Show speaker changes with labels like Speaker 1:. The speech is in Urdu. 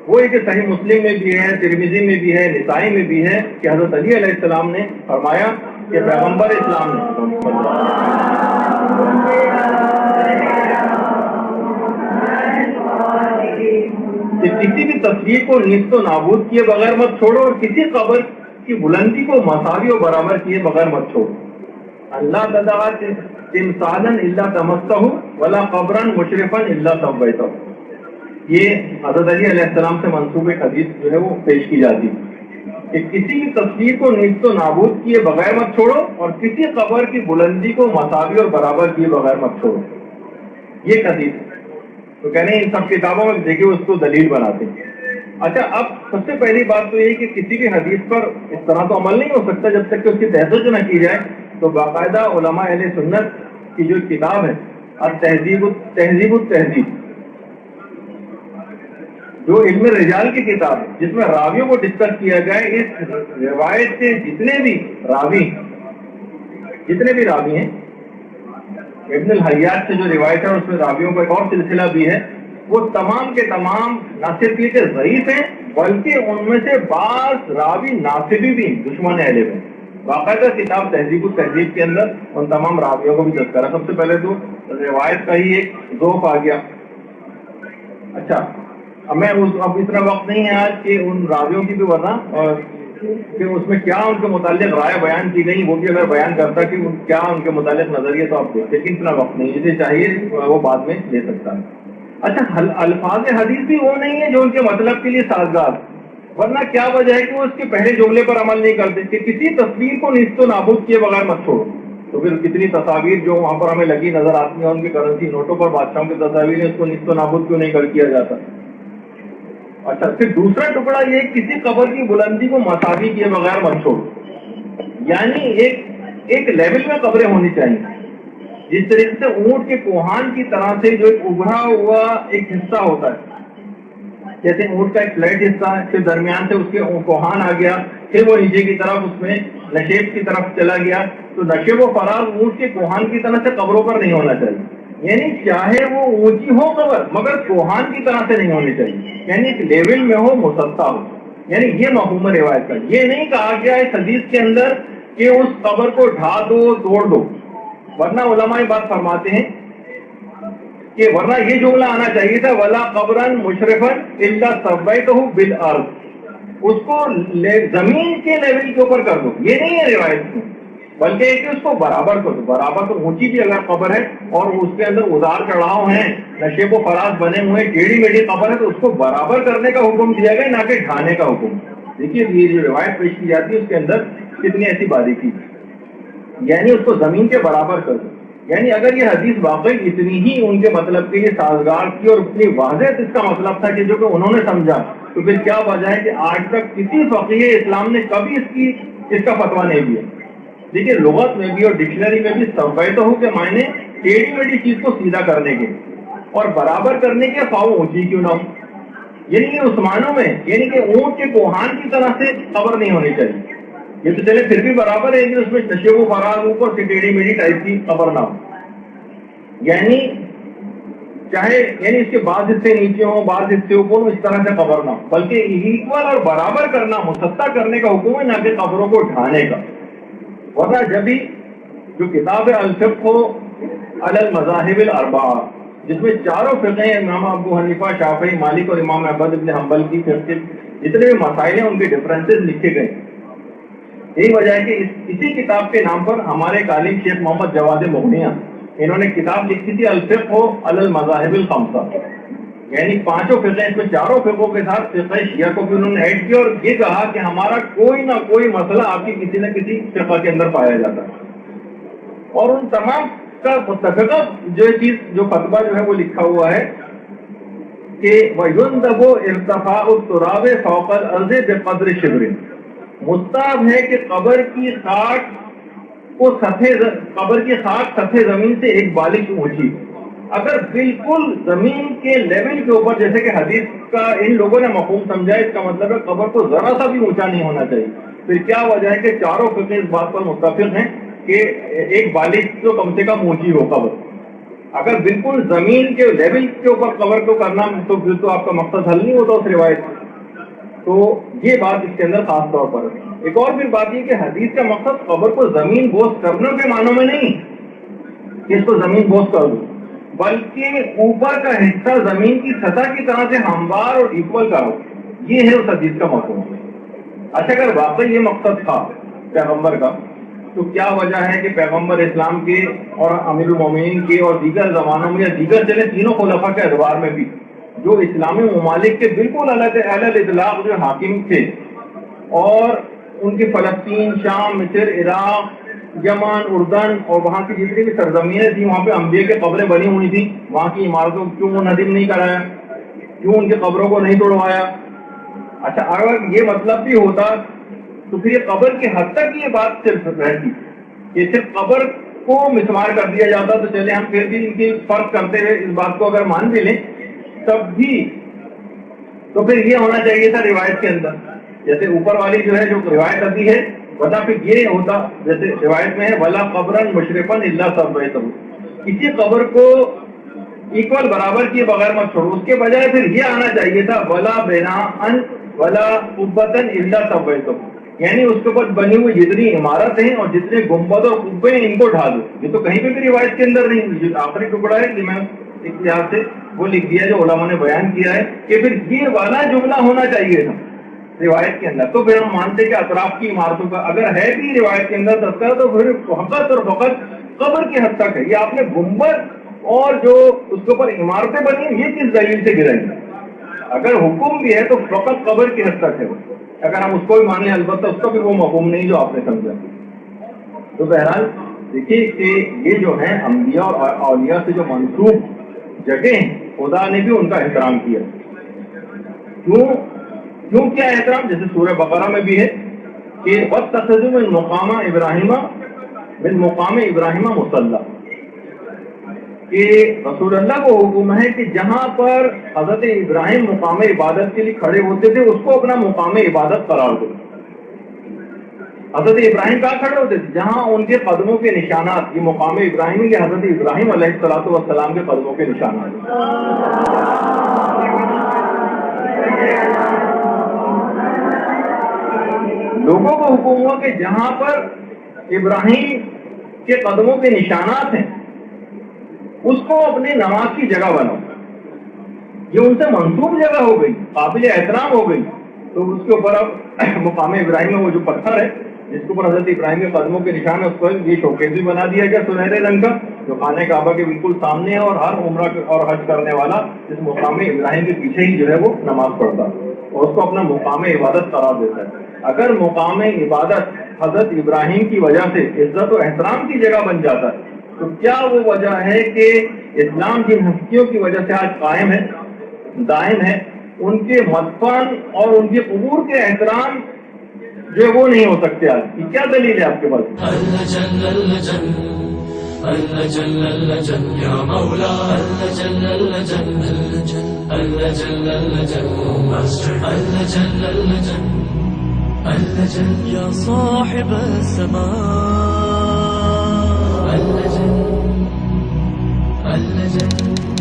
Speaker 1: وہ ایک صحیح مسلم میں بھی ہے، ترمذی میں بھی ہے، نسائی میں بھی ہے کہ حضرت علی علیہ السلام نے فرمایا کہ پیغمبر اسلام نے کہ کسی بھی تصویر کو نیست و نابود کیے بغیر مت چھوڑو اور کسی قبر کی بلندی کو مساوی و برابر کیے بغیر مت چھوڑو. اللہ تدعا تمثالا الا تمسہ ولا قبرا مشرفا الا سویتہ. یہ حضرت علی علیہ السلام سے منسوب ایک حدیث جو ہے وہ پیش کی جاتی ہے کہ کسی کی تصویر کو نیست و نابود کیے بغیر مت چھوڑو اور کسی قبر کی بلندی کو مساوی اور برابر کیے بغیر مت چھوڑو. یہ حدیث تو کہنے ان سب کتابوں میں دیکھیں اس کو دلیل بناتے ہیں. اچھا، اب سب سے پہلی بات تو یہ کہ کسی بھی حدیث پر اس طرح تو عمل نہیں ہو سکتا جب تک کہ اس کی تحقیق نہ کی جائے. تو باقاعدہ علماء اہل سنت کی جو کتاب ہے تہذیب التہذیب، جو علم رجال کی کتاب ہے جس میں راویوں کو ڈسکس کیا جائے، اس روایت سے جتنے بھی راوی ہیں، ابن الحیات سے جو روایت ہے اس میں راویوں کا ایک اور سلسلہ بھی ہے، وہ تمام کے تمام نہ صرف یہ کہ ضعیف ہیں بلکہ ان میں سے بعض راوی ناصبی بھی دشمن اہل بیت. باقاعدہ کتاب تہذیب التہذیب کے اندر ان تمام راویوں کو بھی تذکرہ. سب سے پہلے تو روایت کا ہی ایک ذوق آ گیا. اچھا، اب اتنا وقت نہیں ہے آج کہ ان راویوں کی بھی وضع اور کہ اس میں کیا ان کے متعلق رائے بیان کی گئی وہ بھی اگر بیان کرتا کہ کیا ان کے متعلق نظریہ تو آپ دیکھتے، لیکن اتنا وقت نہیں، جسے چاہیے وہ بعد میں لے سکتا ہے. اچھا، الفاظ حدیث بھی وہ نہیں ہے جو ان کے مطلب کے لیے سازگار، ورنہ کیا وجہ ہے کہ وہ اس کے پہلے جملے پر عمل نہیں کرتے کہ کسی تصویر کو نیست و نابود کیے بغیر مت چھوڑو. تو پھر کتنی تصاویر جو وہاں پر ہمیں لگی نظر آتی ہیں ان کی کرنسی نوٹوں پر بادشاہوں کی تصاویر ہیں، اس کو نیست و نابود کیوں نہیں کیا جاتا. اچھا، پھر دوسرا ٹکڑا یہ کسی قبر کی بلندی کو مساوی کیے بغیر مت چھوڑو، یعنی ایک لیول میں قبریں ہونی چاہیے. جس طریقے سے اونٹ کے کوہان کی طرح سے جو ایک ابھرا ہوا ایک حصہ ہوتا ہے، جیسے اونٹ کا ایک فلیٹ حصہ ہے، پھر درمیان سے اس کے کوہان آ گیا، پھر وہ نیچے کی طرف اس میں نشیب کی طرف چلا گیا. تو نشیب و فراز اونٹ کے کوہان کی طرح سے قبروں پر نہیں ہونا چاہیے، یعنی چاہے وہ اونچی ہو قبر مگر کوہان کی طرح سے نہیں ہونی چاہیے، یعنی ایک لیول میں ہو، مسطح ہو. یعنی یہ مفہوم روایت کا. یہ نہیں کہا گیا اس حدیث کے اندر کہ اس قبر کو ڈھا دو، توڑ دو، ورنہ علماء بات فرماتے ہیں کہ ورنہ یہ جملہ آنا چاہیے تھا ولا قبرا مشرفا الا سویتہ بالارض، اس کو زمین کے لیول کے اوپر کر دو. یہ نہیں ہے روایت میں، بلکہ کہ اس کو برابر کر دو. برابر تو اونچی بھی اگر قبر ہے اور اس کے اندر ادار چڑھاؤ ہیں، نشیب و فراز بنے ہوئے، ٹیڑھی میڑھی قبر ہے، تو اس کو برابر کرنے کا حکم دیا گیا، نہ کہ ڈھانے کا حکم. دیکھیے یہ جو روایت پیش کی جاتی ہے اس کے اندر کتنی ایسی باریکی، یعنی اس کو زمین کے برابر کر دو. یعنی اگر یہ حدیث واقعی اتنی ہی ان کے مطلب کے لیے سازگار تھی اور اتنی واضح اس کا مطلب تھا کہ جو کہ انہوں نے سمجھا، تو پھر کیا وجہ ہے کہ آج تک کسی فقیہ اسلام نے کبھی اس کا فتویٰ نہیں دیا. دیکھیے لغت میں بھی اور ڈکشنری میں بھی سویتہ کے معنی ٹیڑھی میڑھی چیز کو سیدھا کرنے کے اور برابر کرنے کے، خواہ اونچی کیوں نہ ہو. یعنی کہ عثمانوں میں یعنی کہ اونٹ کے کوہان کی طرح سے قبر نہیں ہونی چاہیے. یہ تو چلے پھر بھی برابر ہے کہ اس میں نشیب و فراز اوپر سے ٹیڑھی میڑھی ٹائپ کی قبر نہ ہو، یعنی چاہے یعنی اس کے بعض حصے نیچے ہوں، بعض حصے اوپر ہوں، اس طرح سے قبر نہ ہو، بلکہ ایکول اور برابر کرنا، مسطح کرنے کا حکم ہے، نہ کہ قبروں کو ڈھانے کا. ورنہ جب بھی جو کتاب ہے الفقہ علی المذاہب الاربعہ، جس میں چاروں فقہ امام ابو حنیفہ، شافعی، مالک اور امام احمد بن حنبل کی فقہ جتنے بھی مسائل ہیں ان کے ڈفرینسز لکھے گئے. یہی وجہ ہے کہ اسی کتاب کے نام پر ہمارے عالم شیخ محمد جواد مغنیہ انہوں نے کتاب لکھی تھی الفقہ علی المذاہب الخمسہ، یعنی پانچوں فقہ، اس میں چاروں فقہوں کے ساتھ فقہ شیعہ کو بھی انہوں نے ایڈ کیا اور یہ کہا کہ ہمارا کوئی نہ کوئی مسئلہ آپ کی کسی نہ کسی فقہ کے اندر پایا جاتا ہے. اور ان تمام کا متفقہ جو چیز جو فتویٰ جو ہے وہ لکھا ہوا ہے کہ وَيُنْدَبُ ارْتِفَاعُ التُّرَابِ فَوْقَ الْأَرْضِ بِقَدْرِ شِبْرٍ، مستحب ہے کہ قبر کی خاک سطح زمین سے ایک بالش اونچی. اگر بالکل زمین کے لیول کے اوپر، جیسے کہ حدیث کا ان لوگوں نے مفہوم سمجھا، اس کا مطلب ہے قبر کو ذرا سا بھی اونچا نہیں ہونا چاہیے. پھر کیا وجہ ہے کہ چاروں فقہ اس بات پر متفق ہیں کہ ایک بالش تو کم سے کم اونچی ہو قبر. اگر بالکل زمین کے لیول کے اوپر قبر کو کرنا تو پھر تو آپ کا مقصد حل نہیں ہوتا اس روایت سے. تو یہ بات اس کے اندر خاص طور پر ہے. ایک اور پھر بات یہ کہ حدیث کا مقصد قبر کو زمین بوس کرنے کے معنوں میں نہیں کہ اس کو زمین بوس کر دو، بلکہ اوپر کا حصہ زمین کی سطح کی طرح سے ہموار اور ایکول کرو. یہ ہے اس حدیث کا مفہوم. اچھا، اگر واقعی یہ مقصد تھا پیغمبر کا تو کیا وجہ ہے کہ پیغمبر اسلام کے اور امیر المومنین کے اور دیگر زمانوں میں یا دیگر چلے تینوں خلفاء کے ادوار میں بھی جو اسلامی ممالک کے بالکل الگ اطلاق جو حاکم تھے اور ان کی فلسطین، شام، مصر، عراق، یمن، اردن اور وہاں کی جتنی بھی سرزمینیں تھیں وہاں پہ انبیاء کی قبریں بنی ہوئی تھیں، وہاں کی عمارتوں کیوں منہدم نہیں کرایا، کیوں ان کی قبروں کو نہیں توڑوایا؟ اچھا، اگر یہ مطلب بھی ہوتا تو پھر یہ قبر کی حد تک یہ بات صرف رہتی کہ صرف قبر کو مسمار کر دیا جاتا تو چلے ہم پھر بھی ان کی فرق کرتے ہوئے اس بات کو اگر مان بھی لیں تب بھی تو پھر یہ ہونا چاہیے تھا روایت کے اندر، جیسے اوپر والی جو ہے جو روایت ابھی ہے بتا پھر یہ ہوتا جیسے روایت میں ہے ولا قبرن مشرفن الا سبیتہ، کسی قبر کو ایکول برابر کیے بغیر مت چھوڑو. اس کے بجائے پھر یہ آنا چاہیے تھا ولا بناءن ولا قبۃ الا سبیتہ، یعنی اس کے اوپر بنی ہوئی جتنی عمارت ہیں اور جتنے گنبد اور قبے ہیں ان کو ڈھا دو. یہ تو کہیں پہ بھی روایت کے اندر نہیں. جو آخری ٹکڑا ہے کہ میں اختیار سے وہ لکھ دیا جو علماء نے بیان کیا ہے کہ پھر یہ والا جملہ ہونا چاہیے تھا روایت کے اندر. تو پھر ہم مانتے کہ اطراف کی عمارتوں کا اگر ہے بھی روایت کے اندر تذکرہ تو پھر فقط اور فقط قبر کی حد تک ہے. یہ آپ نے گنبد اور جو اس کے اوپر عمارتیں بنی یہ کس دلیل سے گرائی؟ اگر حکم بھی ہے تو فقط قبر کی حد تک ہے. اگر ہم اس کو بھی مان لیں البتہ اس کا بھی وہ مفہوم نہیں جو آپ نے سمجھا. تو بہرحال دیکھیے کہ یہ جو ہے انبیاء اور اولیاء سے جو منسوب جگہ ہیں خدا نے بھی ان کا احترام کیا. کیوں کیا احترام؟ جیسے سورہ بقرہ میں بھی ہے کہ وَاتَّخَذُوا مِن مقام ابراہیم مصلی، کہ رسول اللہ کو حکم ہے کہ جہاں پر حضرت ابراہیم مقام عبادت کے لیے کھڑے ہوتے تھے اس کو اپنا مقام عبادت قرار دو. حضرت ابراہیم کہاں کھڑے ہوتے تھے؟ جہاں ان کے قدموں کے نشانات، یہ مقام ابراہیم یہ حضرت ابراہیم علیہ الصلوۃ والسلام کے قدموں کے نشانات. لوگوں کو حکم ہوا کہ جہاں پر ابراہیم کے قدموں کے نشانات ہیں اس کو اپنی نماز کی جگہ بناؤ. یہ ان سے منسوب جگہ ہو گئی، قابل احترام ہو گئی. تو اس کے اوپر اب مقام ابراہیم میں وہ جو پتھر ہے جس کے اوپر حضرت ابراہیم کے قدموں کے نشان ہے اس پر یہ شوکیس بھی بنا دیا گیا سنہرے رنگ کا جو خانہ کعبہ کے بالکل سامنے ہے، اور ہر عمرہ اور حج کرنے والا اس مقام ابراہیم کے پیچھے ہی جو ہے وہ نماز پڑھتا اور اس کو اپنا مقام عبادت قرار دیتا ہے. اگر مقام عبادت حضرت ابراہیم کی وجہ سے عزت و احترام کی جگہ بن جاتا ہے تو کیا وہ وجہ ہے کہ اسلام جن ہستیوں کی وجہ سے آج قائم ہے، دائم ہے، ان کے مدفن اور ان کے قبور کے احترام جو وہ نہیں ہو سکتے؟ آج کی کیا دلیل ہے آپ کے پاس؟
Speaker 2: يا صاحب السماء اللجن